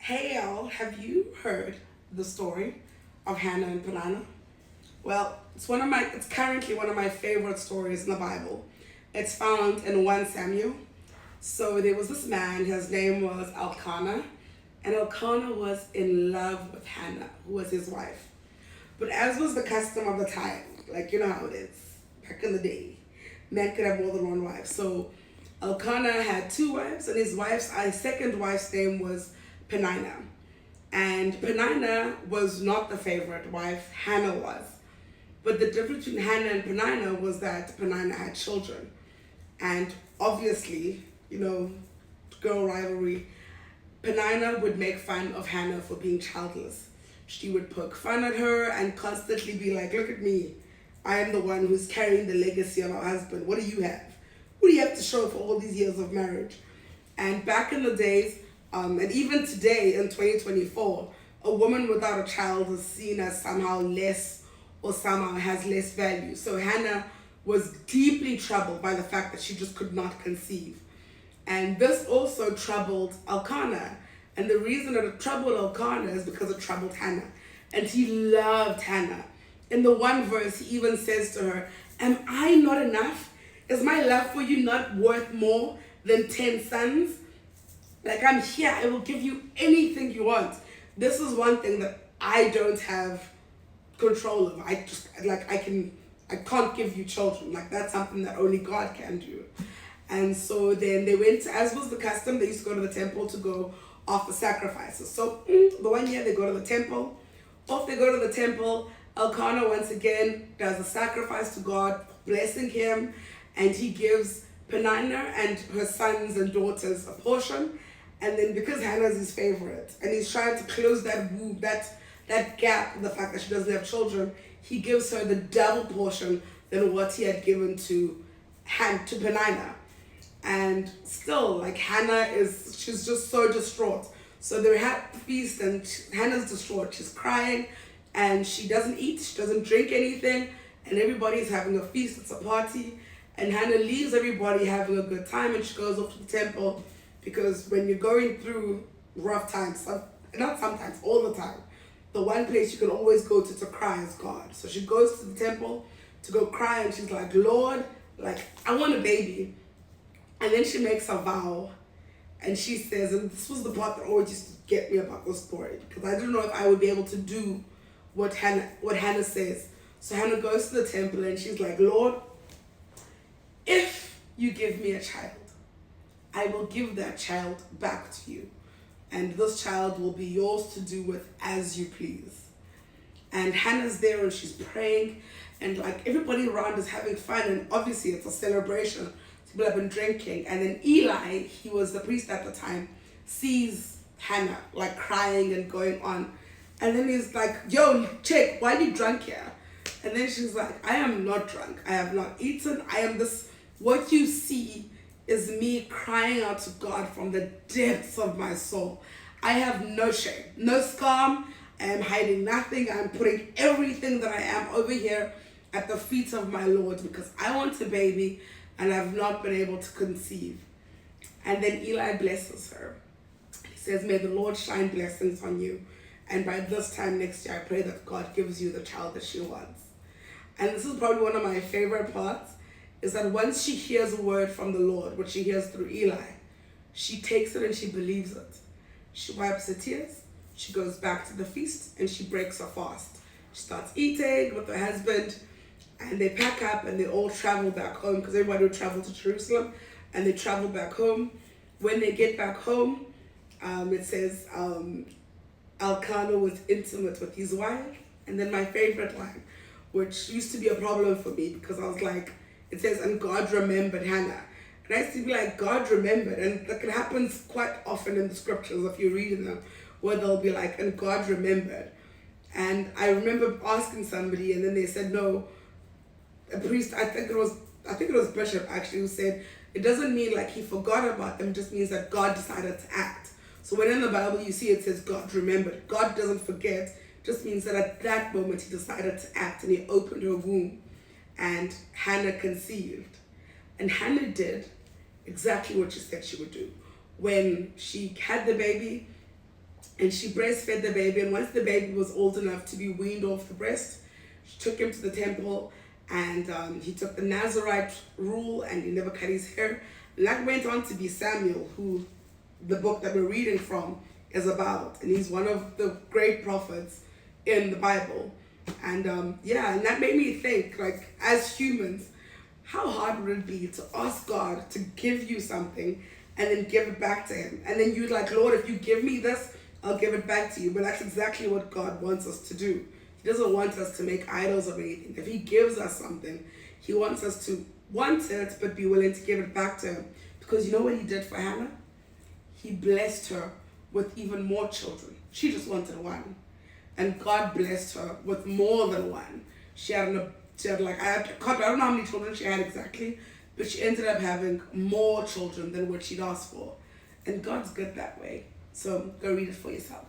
Hey y'all, have you heard the story of Hannah and Peninnah? Well, it's currently one of my favorite stories in the Bible. It's found in 1 Samuel. So there was this man, his name was Elkanah, and Elkanah was in love with Hannah, who was his wife. But as was the custom of the time, like you know how it is, back in the day, men could have more than one wife. So Elkanah had two wives, and his second wife's name was Peninnah. And Peninnah was not the favorite wife, Hannah was. But the difference between Hannah and Peninnah was that Peninnah had children. And obviously, girl rivalry, Peninnah would make fun of Hannah for being childless. She would poke fun at her and constantly be like, look at me. I am the one who's carrying the legacy of our husband. What do you have? What do you have to show for all these years of marriage? And back in the days, and even today in 2024, a woman without a child is seen as somehow less or somehow has less value. So Hannah was deeply troubled by the fact that she just could not conceive. And this also troubled Elkanah. And the reason that it troubled Elkanah is because it troubled Hannah. And he loved Hannah. In the one verse, he even says to her, am I not enough? Is my love for you not worth more than 10 sons? Like, I'm here, I will give you anything you want. This is one thing that I don't have control of. I can't give you children. Like, that's something that only God can do. And so then they went, as was the custom, they used to go to the temple to go offer sacrifices. So the one year they go to the temple. Off they go to the temple, Elkanah once again does a sacrifice to God, blessing him, and he gives Peninnah and her sons and daughters a portion. And then because Hannah's his favorite, and he's trying to close that womb, that gap, the fact that she doesn't have children, he gives her the double portion than what he had given to Peninnah. And still, like, she's just so distraught. So they had a feast, and Hannah's distraught. She's crying, and she doesn't eat, she doesn't drink anything, and everybody's having a feast, it's a party. And Hannah leaves everybody having a good time, and she goes off to the temple, because when you're going through rough times, not sometimes, all the time, the one place you can always go to cry is God. So she goes to the temple to go cry, and she's like, Lord, like, I want a baby. And then she makes a vow, and she says, and this was the part that always used to get me about this story, because I didn't know if I would be able to do what Hannah says. So Hannah goes to the temple, and she's like, Lord, if you give me a child, I will give that child back to you. And this child will be yours to do with as you please. And Hannah's there, and she's praying, and like everybody around is having fun, and obviously it's a celebration. People have been drinking. And then Eli, he was the priest at the time, sees Hannah like crying and going on. And then he's like, yo, chick, why are you drunk here? And then she's like, I am not drunk. I have not eaten. What you see is me crying out to God from the depths of my soul. I have no shame, no scam. I am hiding nothing. I'm putting everything that I am over here at the feet of my Lord, because I want a baby and I've not been able to conceive. And then Eli blesses her. He says, may the Lord shine blessings on you. And by this time next year, I pray that God gives you the child that she wants. And this is probably one of my favorite parts, is that once she hears a word from the Lord, which she hears through Eli, she takes it and she believes it. She wipes her tears, she goes back to the feast, and she breaks her fast. She starts eating with her husband, and they pack up and they all travel back home, because everybody would travel to Jerusalem, and they travel back home. When they get back home, it says Elkanah was intimate with his wife. And then my favorite line, which used to be a problem for me, because I was like, it says, and God remembered Hannah. And I used to be like, God remembered. And like, it happens quite often in the scriptures, if you read them, where they'll be like, and God remembered. And I remember asking somebody, and then they said, no, a priest, I think it was Bishop actually, who said, it doesn't mean like he forgot about them, it just means that God decided to act. So when in the Bible you see it says God remembered, God doesn't forget, it just means that at that moment he decided to act, and he opened her womb, and Hannah conceived. And Hannah did exactly what she said she would do. When she had the baby, And she breastfed the baby, and once the baby was old enough to be weaned off the breast, she took him to the temple, and he took the Nazarite rule, and he never cut his hair. And that went on to be Samuel, who the book that we're reading from is about, and he's one of the great prophets in the Bible. And and that made me think, like, as humans, how hard would it be to ask God to give you something and then give it back to him? And then you're like, Lord, if you give me this, I'll give it back to you. But that's exactly what God wants us to do. He doesn't want us to make idols of anything. If he gives us something, he wants us to want it, but be willing to give it back to him. Because you know what he did for Hannah? He blessed her with even more children. She just wanted one. And God blessed her with more than one. She had like, I don't know how many children she had exactly, but she ended up having more children than what she'd asked for. And God's good that way. So go read it for yourself.